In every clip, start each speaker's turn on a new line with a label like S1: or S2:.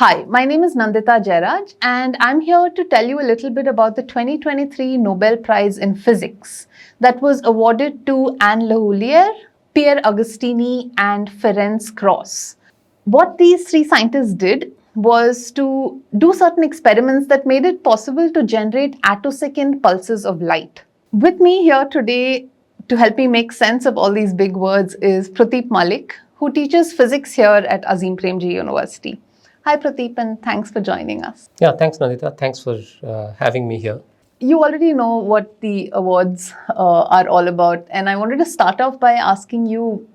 S1: Hi, my name is Nandita Jairaj, and I'm here to tell you a little bit about the 2023 Nobel Prize in Physics that was awarded to Anne Lehoulier, Pierre Agostini, and Ferenc Krausz. What these three scientists did was to do certain experiments that made it possible to generate attosecond pulses of light. With me here today to help me make sense of all these big words is Proteep Mallik, who teaches physics here at Azim Premji University. Hi Prateep, and thanks for joining us.
S2: Yeah, thanks Nandita. Thanks for having me here.
S1: You already know what the awards are all about, and I wanted to start off by asking you,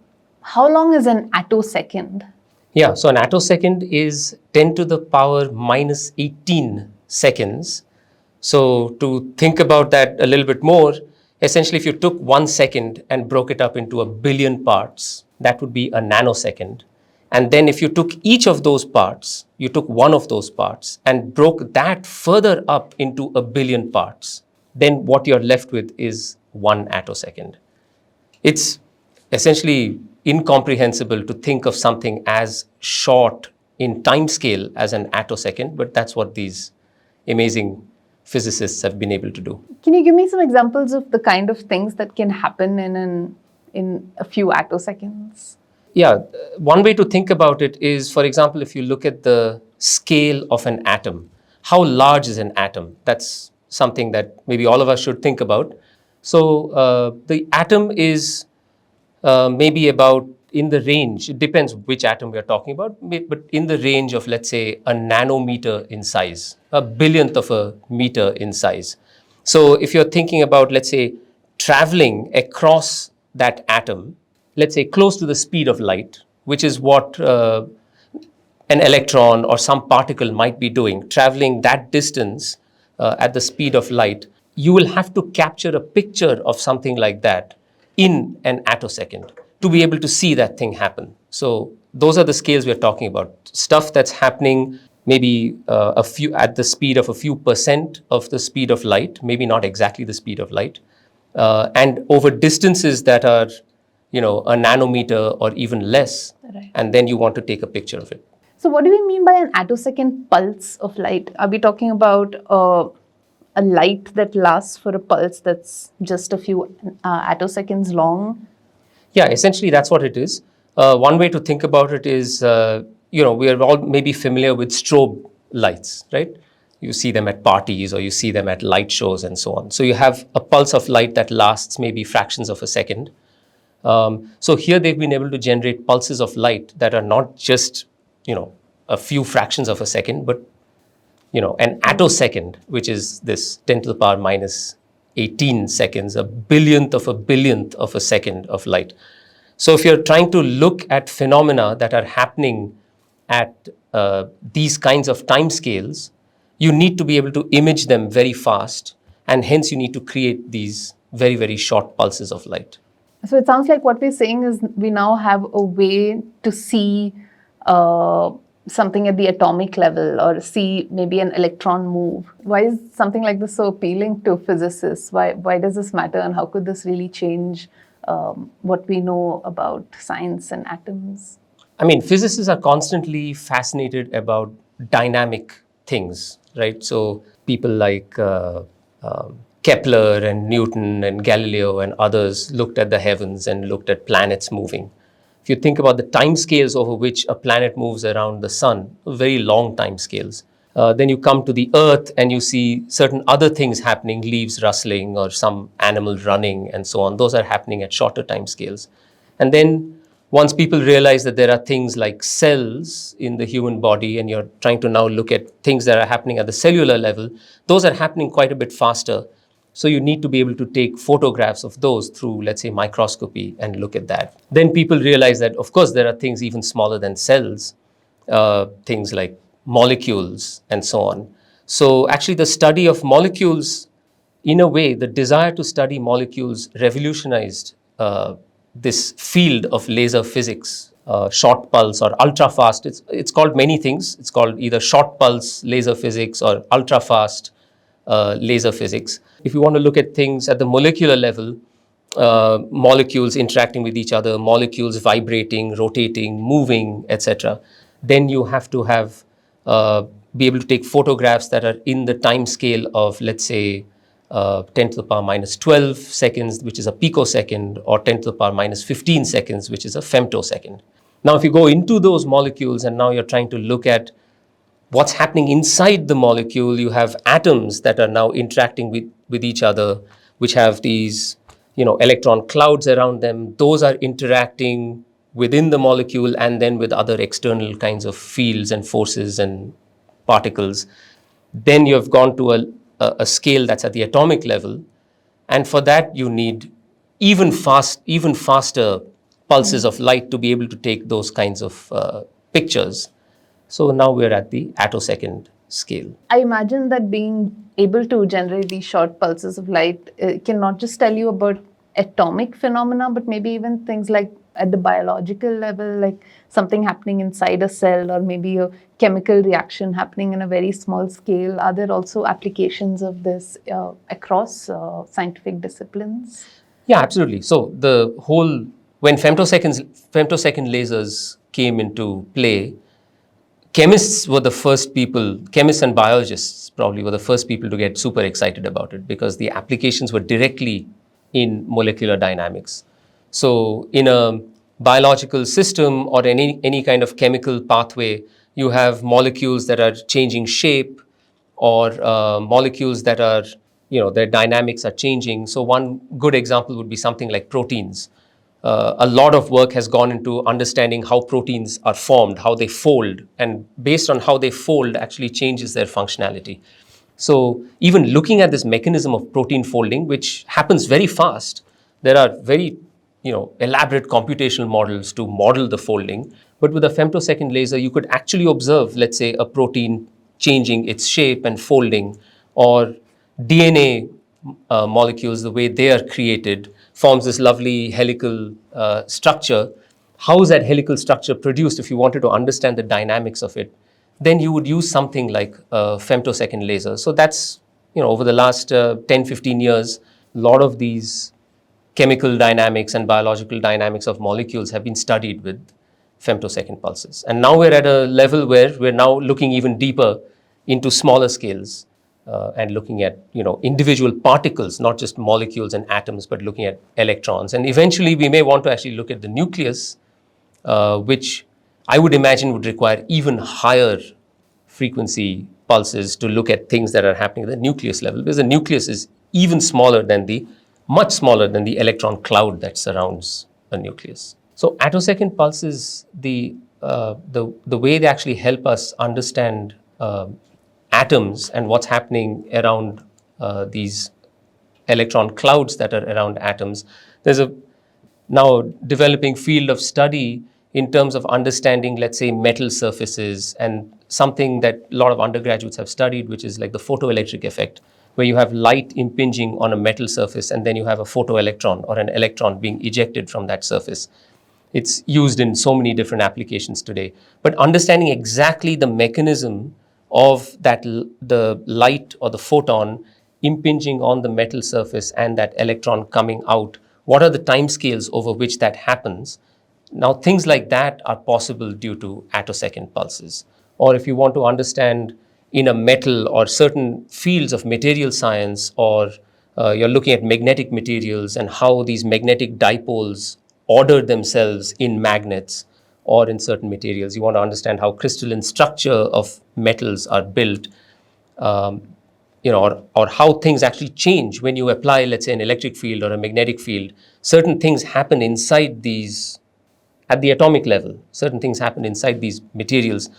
S1: how long is an attosecond?
S2: Yeah, so an attosecond is 10 to the power minus 18 seconds. So to think about that a little bit more, essentially if you took 1 second and broke it up into a billion parts, that would be a nanosecond. And then if you took each of those parts, you took one of those parts and broke that further up into a billion parts, then what you're left with is 1 attosecond. It's essentially incomprehensible to think of something as short in time scale as an attosecond, but that's what these amazing physicists have been able to do.
S1: Can you give me some examples of the kind of things that can happen in a few attoseconds?
S2: Yeah, one way to think about it is, for example, if you look at the scale of an atom, how large is an atom? That's something that maybe all of us should think about. So the atom is maybe about in the range, it depends which atom we are talking about, but in the range of, let's say, a nanometer in size, a billionth of a meter in size. So if you're thinking about, let's say, traveling across that atom, let's say close to the speed of light, which is what an electron or some particle might be doing, traveling that distance at the speed of light, you will have to capture a picture of something like that in an attosecond to be able to see that thing happen. So those are the scales we're talking about. Stuff that's happening maybe at the speed of a few percent of the speed of light, maybe not exactly the speed of light, and over distances that are a nanometer or even less,
S1: Right.
S2: And then you want to take a picture of it.
S1: So what do we mean by an attosecond pulse of light? Are we talking about a light that lasts for a pulse that's just a few attoseconds long?
S2: Yeah, essentially that's what it is. One way to think about it is, we are all maybe familiar with strobe lights, right? You see them at parties or you see them at light shows and so on. So you have a pulse of light that lasts maybe fractions of a second. So here they've been able to generate pulses of light that are not just, a few fractions of a second, but, an attosecond, which is this 10 to the power minus 18 seconds, a billionth of a second of light. So if you're trying to look at phenomena that are happening at these kinds of time scales, you need to be able to image them very fast, and hence you need to create these very, very short pulses of light.
S1: So it sounds like what we're saying is we now have a way to see something at the atomic level or see maybe an electron move. Why is something like this so appealing to physicists? Why does this matter, and how could this really change what we know about science and atoms?
S2: I mean, physicists are constantly fascinated about dynamic things, right? So people like Kepler and Newton and Galileo and others looked at the heavens and looked at planets moving. If you think about the time scales over which a planet moves around the sun, very long time scales, then you come to the earth and you see certain other things happening, leaves rustling or some animal running and so on. Those are happening at shorter time scales. And then once people realize that there are things like cells in the human body and you're trying to now look at things that are happening at the cellular level, those are happening quite a bit faster. So you need to be able to take photographs of those through, let's say, microscopy and look at that. Then people realize that, of course, there are things even smaller than cells, things like molecules and so on. So actually the study of molecules, in a way, the desire to study molecules revolutionized this field of laser physics, short pulse or ultra fast. It's called many things. It's called either short pulse laser physics or ultra fast laser physics. If you want to look at things at the molecular level, molecules interacting with each other, molecules vibrating, rotating, moving, etc., then you have to have be able to take photographs that are in the time scale of, let's say, 10 to the power minus 12 seconds, which is a picosecond, or 10 to the power minus 15 seconds, which is a femtosecond. Now, if you go into those molecules and now you're trying to look at what's happening inside the molecule, you have atoms that are now interacting with each other, which have these, electron clouds around them. Those are interacting within the molecule and then with other external kinds of fields and forces and particles. Then you have gone to a scale that's at the atomic level. And for that, you need even faster pulses of light to be able to take those kinds of pictures. So now we're at the attosecond scale.
S1: I imagine that being able to generate these short pulses of light can not just tell you about atomic phenomena, but maybe even things like at the biological level, like something happening inside a cell, or maybe a chemical reaction happening in a very small scale. Are there also applications of this across scientific disciplines?
S2: Yeah, absolutely. So when femtosecond lasers came into play, chemists and biologists probably were the first people to get super excited about it, because the applications were directly in molecular dynamics. So in a biological system or any kind of chemical pathway, you have molecules that are changing shape, or molecules that are, their dynamics are changing. So one good example would be something like proteins. A lot of work has gone into understanding how proteins are formed, how they fold, and based on how they fold actually changes their functionality. So even looking at this mechanism of protein folding, which happens very fast, there are very elaborate computational models to model the folding. But with a femtosecond laser, you could actually observe, let's say, a protein changing its shape and folding, or DNA molecules, the way they are created, forms this lovely helical structure. How is that helical structure produced? If you wanted to understand the dynamics of it, then you would use something like a femtosecond laser. So that's, over the last 10, 15 years, a lot of these chemical dynamics and biological dynamics of molecules have been studied with femtosecond pulses. And now we're at a level where we're now looking even deeper into smaller scales, and looking at individual particles, not just molecules and atoms, but looking at electrons. And eventually we may want to actually look at the nucleus, which I would imagine would require even higher frequency pulses to look at things that are happening at the nucleus level, because the nucleus is even much smaller than the electron cloud that surrounds a nucleus. So attosecond pulses, the way they actually help us understand atoms and what's happening around these electron clouds that are around atoms. There's a now developing field of study in terms of understanding, let's say, metal surfaces, and something that a lot of undergraduates have studied, which is like the photoelectric effect, where you have light impinging on a metal surface and then you have a photoelectron or an electron being ejected from that surface. It's used in so many different applications today. But understanding exactly the mechanism of the light or the photon impinging on the metal surface and that electron coming out, what are the timescales over which that happens? Now, things like that are possible due to attosecond pulses. Or if you want to understand in a metal or certain fields of material science, or you're looking at magnetic materials and how these magnetic dipoles order themselves in magnets or in certain materials. You want to understand how crystalline structure of metals are built, or how things actually change when you apply, let's say, an electric field or a magnetic field. Certain things happen inside these, at the atomic level, certain things happen inside these materials.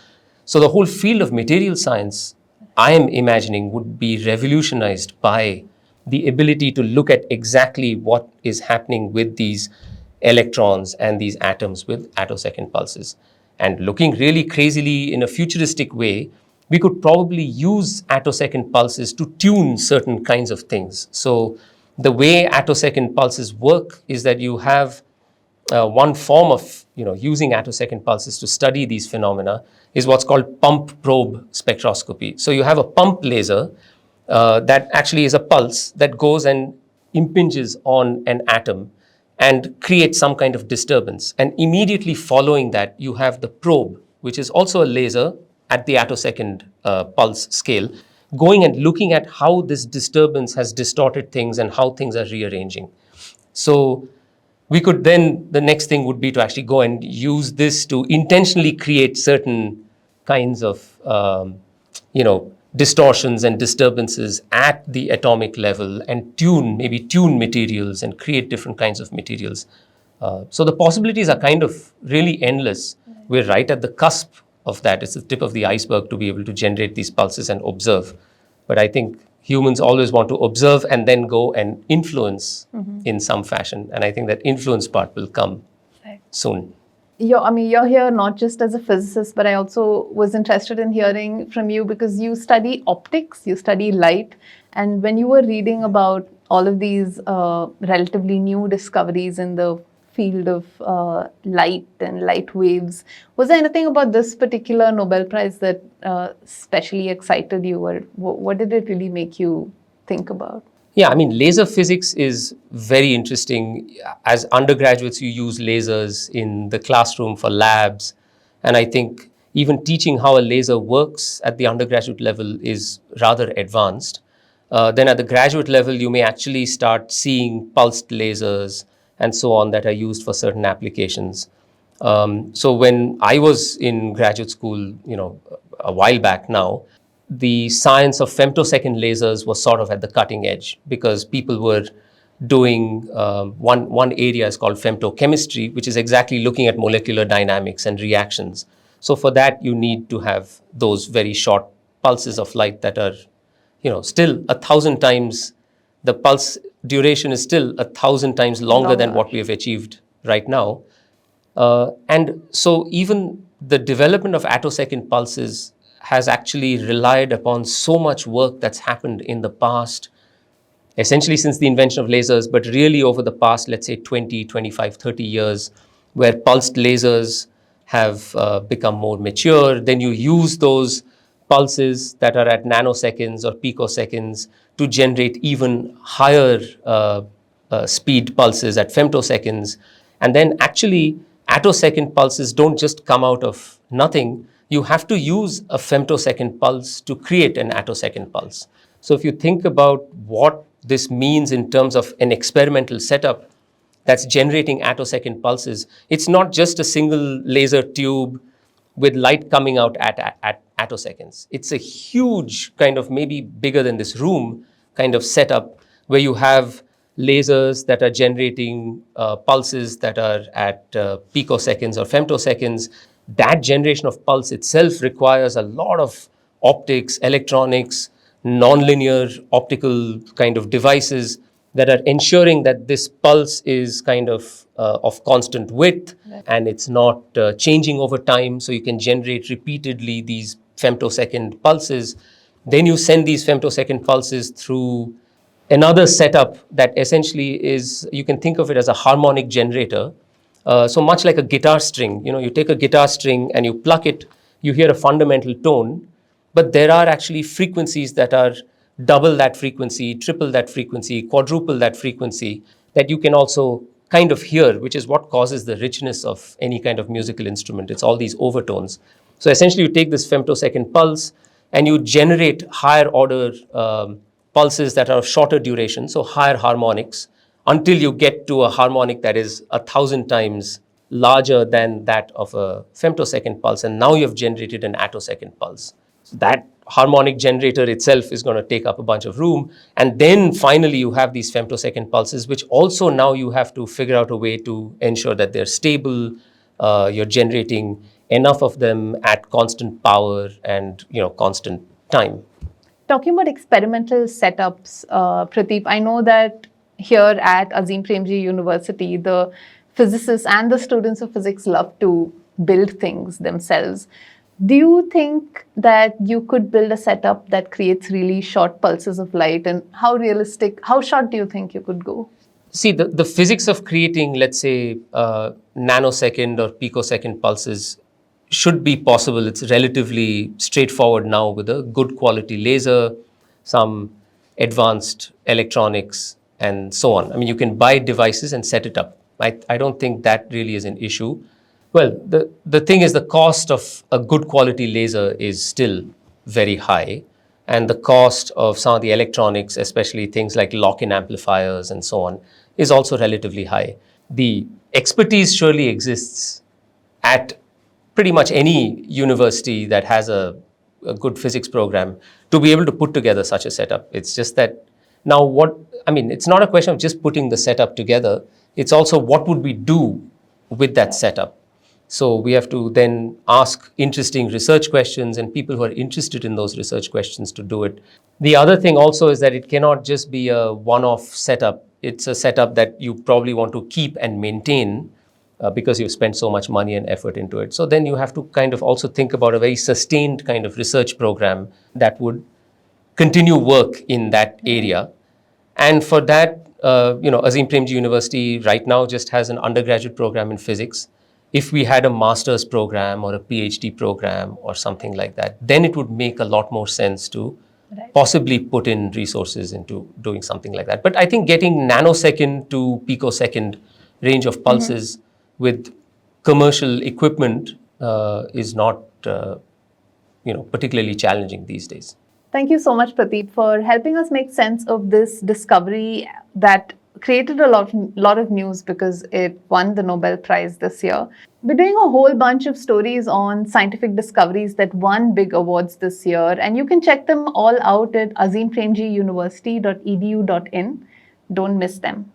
S2: So the whole field of material science, I am imagining, would be revolutionized by the ability to look at exactly what is happening with these electrons and these atoms with attosecond pulses. And looking really crazily in a futuristic way, we could probably use attosecond pulses to tune certain kinds of things. So the way attosecond pulses work is that you have one form of using attosecond pulses to study these phenomena is what's called pump probe spectroscopy. So you have a pump laser that actually is a pulse that goes and impinges on an atom and creates some kind of disturbance. And immediately following that, you have the probe, which is also a laser at the attosecond pulse scale, going and looking at how this disturbance has distorted things and how things are rearranging. So we could then, the next thing would be to actually go and use this to intentionally create certain kinds of, distortions and disturbances at the atomic level and maybe tune materials and create different kinds of materials. So the possibilities are kind of really endless. We're right at the cusp of that. It's the tip of the iceberg to be able to generate these pulses and observe. But I think humans always want to observe and then go and influence in some fashion. And I think that influence part will come soon.
S1: You're here not just as a physicist, but I also was interested in hearing from you because you study optics, you study light. And when you were reading about all of these relatively new discoveries in the field of light and light waves, was there anything about this particular Nobel Prize that especially excited you, or what did it really make you think about?
S2: Yeah, I mean, laser physics is very interesting. As undergraduates, you use lasers in the classroom for labs. And I think even teaching how a laser works at the undergraduate level is rather advanced. Then at the graduate level, you may actually start seeing pulsed lasers and so on that are used for certain applications. So when I was in graduate school, a while back now, the science of femtosecond lasers was sort of at the cutting edge because people were doing one area is called femtochemistry, which is exactly looking at molecular dynamics and reactions. So for that, you need to have those very short pulses of light that are, still 1,000 times, the pulse duration is still 1,000 times longer than what we have achieved right now. And so even the development of attosecond pulses has actually relied upon so much work that's happened in the past, essentially since the invention of lasers, but really over the past, let's say 20, 25, 30 years, where pulsed lasers have become more mature. Then you use those pulses that are at nanoseconds or picoseconds to generate even higher speed pulses at femtoseconds. And then actually, attosecond pulses don't just come out of nothing. You have to use a femtosecond pulse to create an attosecond pulse. So if you think about what this means in terms of an experimental setup that's generating attosecond pulses, it's not just a single laser tube with light coming out at attoseconds. It's a huge kind of, maybe bigger than this room, kind of setup where you have lasers that are generating pulses that are at picoseconds or femtoseconds. That generation of pulse itself requires a lot of optics, electronics, nonlinear optical kind of devices that are ensuring that this pulse is kind of constant width and it's not changing over time. So you can generate repeatedly these femtosecond pulses. Then you send these femtosecond pulses through another setup that essentially is, you can think of it as a harmonic generator. So much like a guitar string, you take a guitar string and you pluck it, you hear a fundamental tone, but there are actually frequencies that are double that frequency, triple that frequency, quadruple that frequency that you can also kind of hear, which is what causes the richness of any kind of musical instrument. It's all these overtones. So essentially you take this femtosecond pulse and you generate higher order pulses that are of shorter duration, so higher harmonics, until you get to a harmonic that is 1,000 times larger than that of a femtosecond pulse. And now you've generated an attosecond pulse. So that harmonic generator itself is going to take up a bunch of room. And then finally you have these femtosecond pulses, which also now you have to figure out a way to ensure that they're stable. You're generating enough of them at constant power and constant time.
S1: Talking about experimental setups, Proteep, I know that here at Azim Premji University, the physicists and the students of physics love to build things themselves. Do you think that you could build a setup that creates really short pulses of light, and how short do you think you could go?
S2: See, the physics of creating, let's say, nanosecond or picosecond pulses should be possible. It's relatively straightforward now with a good quality laser, some advanced electronics, and so on. I mean, you can buy devices and set it up. I don't think that really is an issue. Well, the thing is, the cost of a good quality laser is still very high. And the cost of some of the electronics, especially things like lock-in amplifiers and so on, is also relatively high. The expertise surely exists at pretty much any university that has a good physics program to be able to put together such a setup. It's just that now it's not a question of just putting the setup together. It's also what would we do with that setup. So we have to then ask interesting research questions and people who are interested in those research questions to do it. The other thing also is that it cannot just be a one-off setup. It's a setup that you probably want to keep and maintain because you've spent so much money and effort into it. So then you have to kind of also think about a very sustained kind of research program that would continue work in that area. And for that, Azim Premji University right now just has an undergraduate program in physics. If we had a master's program or a PhD program or something like that, then it would make a lot more sense to possibly put in resources into doing something like that. But I think getting nanosecond to picosecond range of pulses with commercial equipment is not particularly challenging these days.
S1: Thank you so much, Proteep, for helping us make sense of this discovery that created a lot of news because it won the Nobel Prize this year. We're doing a whole bunch of stories on scientific discoveries that won big awards this year, and you can check them all out at azimpremjiuniversity.edu.in. Don't miss them.